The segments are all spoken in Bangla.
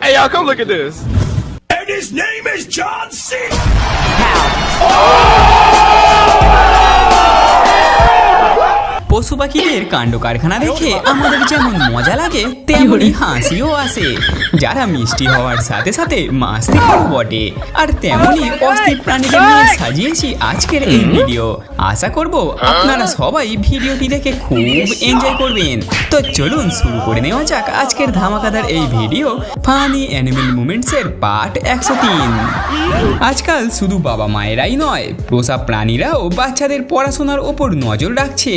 Hey, y'all, come look at this. And his name is John C. পশু পাখিদের কাণ্ড কারখানা দেখে আমাদের যেমন মজা লাগে তেমনি হাসিও আসে। যারা মিষ্টি হওয়ার সাথে সাথে মাস্তিও বটে, আর তেমনি অস্থির প্রাণীদের নিয়ে সাজিয়েছি আজকের এই ভিডিও। আশা করব আপনারা সবাই ভিডিওটি দেখে খুব এনজয় করবেন। তো চলুন শুরু করে নেওয়া যাক আজকের ধামাকাদার এই ভিডিও, ফানি অ্যানিমেল মুভমেন্টসের পার্ট 103। আজকাল শুধু বাবা মায়েরাই নয়, পোষা প্রাণীরাও বাচ্চাদের পড়াশোনার ওপর নজর রাখছে।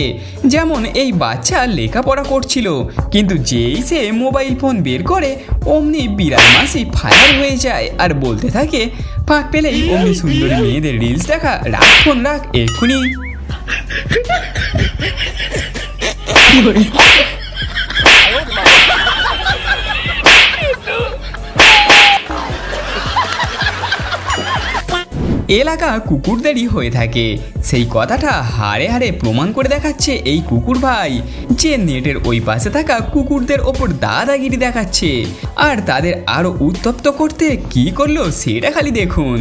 যেমন এই বাচ্চা লেখাপড়া করছিল, কিন্তু যেই সে মোবাইল ফোন বের করে অমনি বিড়াল মাসি ফায়ার হয়ে যায় আর বলতে থাকে ফাঁক পেলেই অমনি সুন্দরী মেয়েদের রিলস দেখা, রাখ ফোন রাখ এক্ষুনি। এলাকা কুকুরদেরই হয়ে থাকে, সেই কথাটা হাড়ে হাড়ে প্রমাণ করে দেখাচ্ছে এই কুকুর ভাই, যে নেটের ওই পাশে থাকা কুকুরদের ওপর দাদাগিরি দেখাচ্ছে। আর তাদের আরো উত্তপ্ত করতে কি করলো সেটা খালি দেখুন।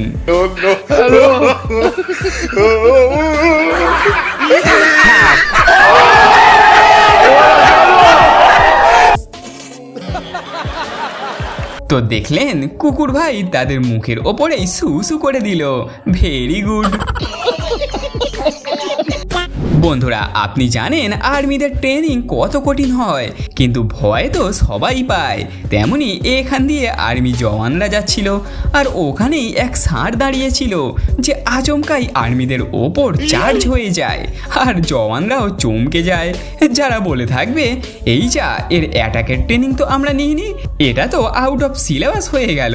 তো দেখলেন কুকুর ভাই তাদের মুখের ওপরেই সু করে দিল। Very good. বন্ধুরা, আপনি জানেন আর্মিদের ট্রেনিং কত কঠিন হয়, কিন্তু ভয় তো সবাই পায়। তেমনি এখান দিয়ে আর্মি জওয়ানরা যাচ্ছিল, আর ওখানেই এক ষাঁড় দাঁড়িয়েছিল যে আচমকাই আর্মিদের ওপর চার্জ হয়ে যায়, আর জওয়ানরাও চমকে যায়। যারা বলে থাকবে এই যা, এর অ্যাটাকের ট্রেনিং তো আমরা নিইনি, এটা তো আউট অফ সিলেবাস হয়ে গেল।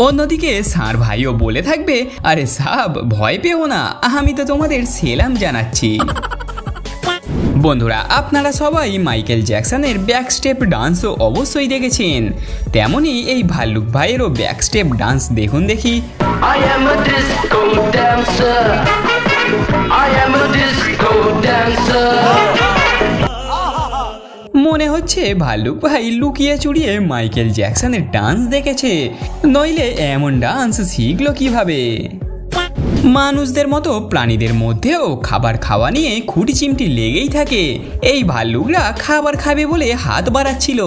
অন্যদিকে ষাঁড় ভাইও বলে থাকবে আরে সাব ভয় পেও না, আমি তো তোমাদের সেলাম জানাচ্ছি। বন্ধুরা, আপনারা সবাই মাইকেল জ্যাকসনের ব্যাক স্টেপ ডান্সও অবশ্যই দেখেছেন, তেমনি এই ভাল্লুক ভাইয়েরও ব্যাক স্টেপ ডান্স দেখুন দেখি। I am a disco dancer. I am a disco dancer. মনে হচ্ছে ভাল্লুক ভাই লুকিয়ে চুরিয়ে মাইকেল জ্যাকসনের ডান্স দেখেছে, নইলে এমন ডান্স শিখলো কিভাবে। মানুষদের মতো প্রাণীদের মধ্যেও খাবার খাওয়া নিয়ে খুঁটি চিমটি লেগেই থাকে। এই ভাল্লুকরা খাবার খাবে বলে হাত বাড়াচ্ছিল,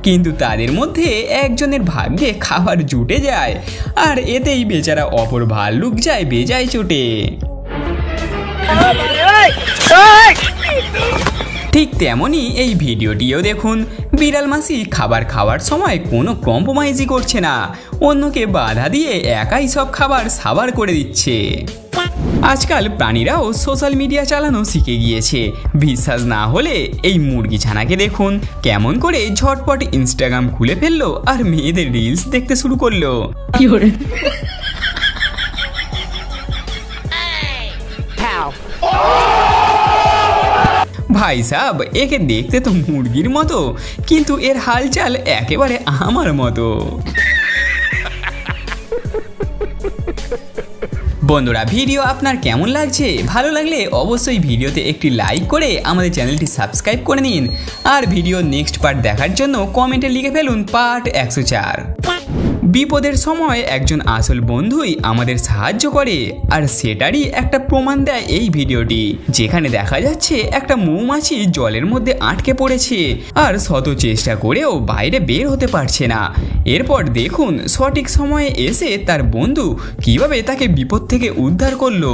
কিন্তু তাদের মধ্যে একজনের ভাগ্যে খাবার জুটে যায়, আর এতেই বেচারা অপর ভাল্লুক যায় বেজায় চোটে। ঠিক তেমনই এই ভিডিওটিও দেখুন। বিড়াল মাসি খাবার খাওয়ার সময় কোনো কম্প্রোমাইজই করছে না, অন্যকে বাধা দিয়ে একাই সব খাবার সাবার করে দিচ্ছে। আজকাল প্রাণীরাও সোশ্যাল মিডিয়া চালানো শিখে গিয়েছে। বিশ্বাস না হলে এই মুরগি ছানাকে দেখুন, কেমন করে ঝটপট ইনস্টাগ্রাম খুলে ফেললো আর মেয়েদের রিলস দেখতে শুরু করলো। ভাই সাব, একে দেখতে তো মুরগির মতো, কিন্তু এর হালচাল একেবারে আমার মতো। বন্ধুরা, ভিডিও আপনার কেমন লাগছে? ভালো লাগলে অবশ্যই ভিডিওতে একটি লাইক করে আমাদের চ্যানেলটি সাবস্ক্রাইব করে নিন, আর ভিডিও নেক্সট পার্ট দেখার জন্য কমেন্টে লিখে ফেলুন পার্ট 104। বিপদের সময় একজন আসল বন্ধুই আমাদের সাহায্য করে, আর সেটারই একটা প্রমাণ দেয় এই ভিডিওটি, যেখানে দেখা যাচ্ছে একটা মৌমাছি জলের মধ্যে আটকে পড়েছে আর শত চেষ্টা করেও বাইরে বের হতে পারছে না। এরপর দেখুন সঠিক সময়ে এসে তার বন্ধু কিভাবে তাকে বিপদ থেকে উদ্ধার করলো।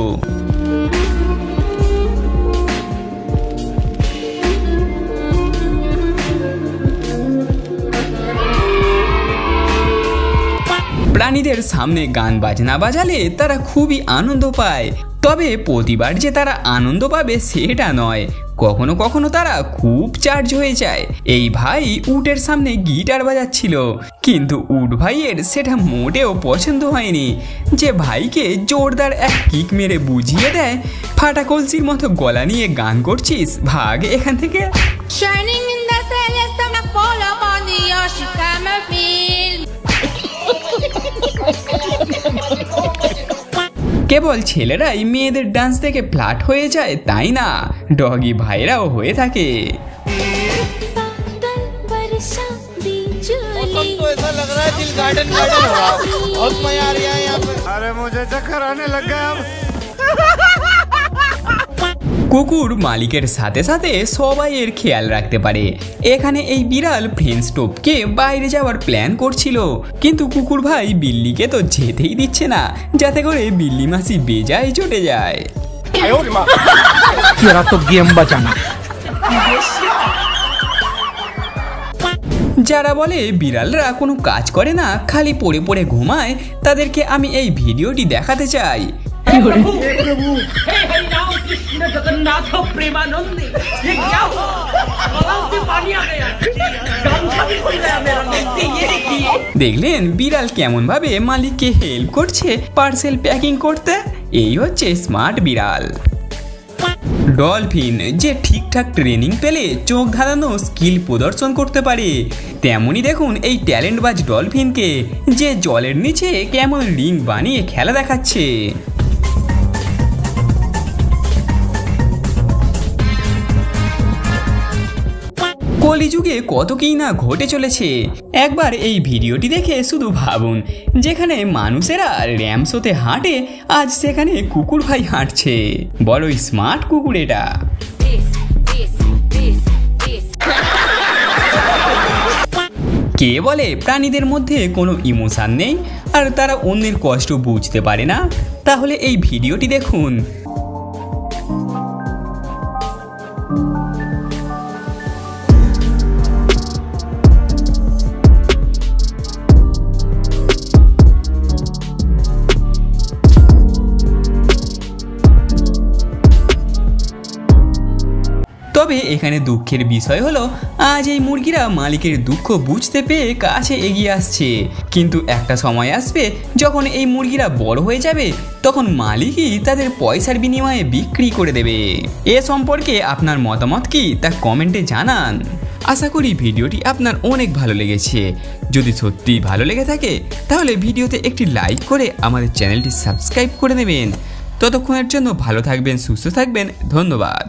প্রাণীদের সামনে গান বাজনা বাজালে তারা খুবই আনন্দ পায়, তবে প্রতিবার যে তারা আনন্দ পাবে সেটা নয়, কখনো কখনো তারা খুব চার্জ হয়ে যায়। এই ভাই উটের সামনে গিটার বাজাচ্ছিল, কিন্তু উট ভাইয়ের সেটা মোটেও পছন্দ হয়নি, যে ভাইকে জোরদার এক কিক মেরে বুঝিয়ে দেয় ফাটা কলসির মতো গলা নিয়ে গান করছিস, ভাগ এখান থেকে। কেবল ছেলেরাই মেয়েদের ডান্স দেখে ফ্ল্যাট হয়ে যায় তাই না, ডগি ভাইরাও হয়ে থাকে। गार्डन होगा, बहुत मजा आ रहा है यहाँ पे। अरे मुझे चक्कर आने लग गया अब। কুকুর মালিকের সাথে সাথে সবাইয়ের খেয়াল রাখতে পারে। এখানে এই বিড়াল ফ্রেঞ্চ টোপকে বাইরে যাওয়ার প্ল্যান করছিল, কিন্তু কুকুর ভাই বিল্লিকে তো যেতেই দিচ্ছে না, যাতে করে বিল্লি মাসি বেজায় চটে যায়। যারা বলে বিড়ালরা কোনো কাজ করে না, খালি পড়ে পড়ে ঘুমায়, তাদেরকে আমি এই ভিডিওটি দেখাতে চাই। দেখলেন বিড়াল কেমন ভাবে মালিককে হেল্প করছে পার্সেল প্যাকিং করতে? এই হচ্ছে স্মার্ট বিড়াল। ডলফিন যে ঠিকঠাক ট্রেনিং পেলে চোখ ধাঁধানো স্কিল প্রদর্শন করতে পারে, তেমনি দেখুন এই ট্যালেন্টবাজ ডলফিনকে, যে জলের নিচে কেমন রিং বানিয়ে খেলা দেখাচ্ছে। কলিযুগে কত কি না ঘটে চলেছে, একবার এই ভিডিওটি দেখে শুধু ভাবুন, যেখানে মানুষেরা র্যাম শোতে হাঁটে, আজ সেখানে কুকুর ভাই হাঁটছে। বড় স্মার্ট কুকুর এটা। কে বলে প্রাণীদের মধ্যে কোনো ইমোশন নেই আর তারা অন্যের কষ্ট বুঝতে পারে না? তাহলে এই ভিডিওটি দেখুন। তবে এখানে দুঃখের বিষয় হলো, আজ এই মুরগিরা মালিকের দুঃখ বুঝতে পেয়ে কাছে এগিয়ে আসছে, কিন্তু একটা সময় আসবে যখন এই মুরগিরা বড় হয়ে যাবে, তখন মালিকই তাদের পয়সার বিনিময়ে বিক্রি করে দেবে। এ সম্পর্কে আপনার মতামত কি তা কমেন্টে জানান। আশা করি ভিডিওটি আপনার অনেক ভালো লেগেছে। যদি সত্যিই ভালো লেগে থাকে তাহলে ভিডিওতে একটি লাইক করে আমাদের চ্যানেলটি সাবস্ক্রাইব করে নেবেন। ততক্ষণের জন্য ভালো থাকবেন, সুস্থ থাকবেন, ধন্যবাদ।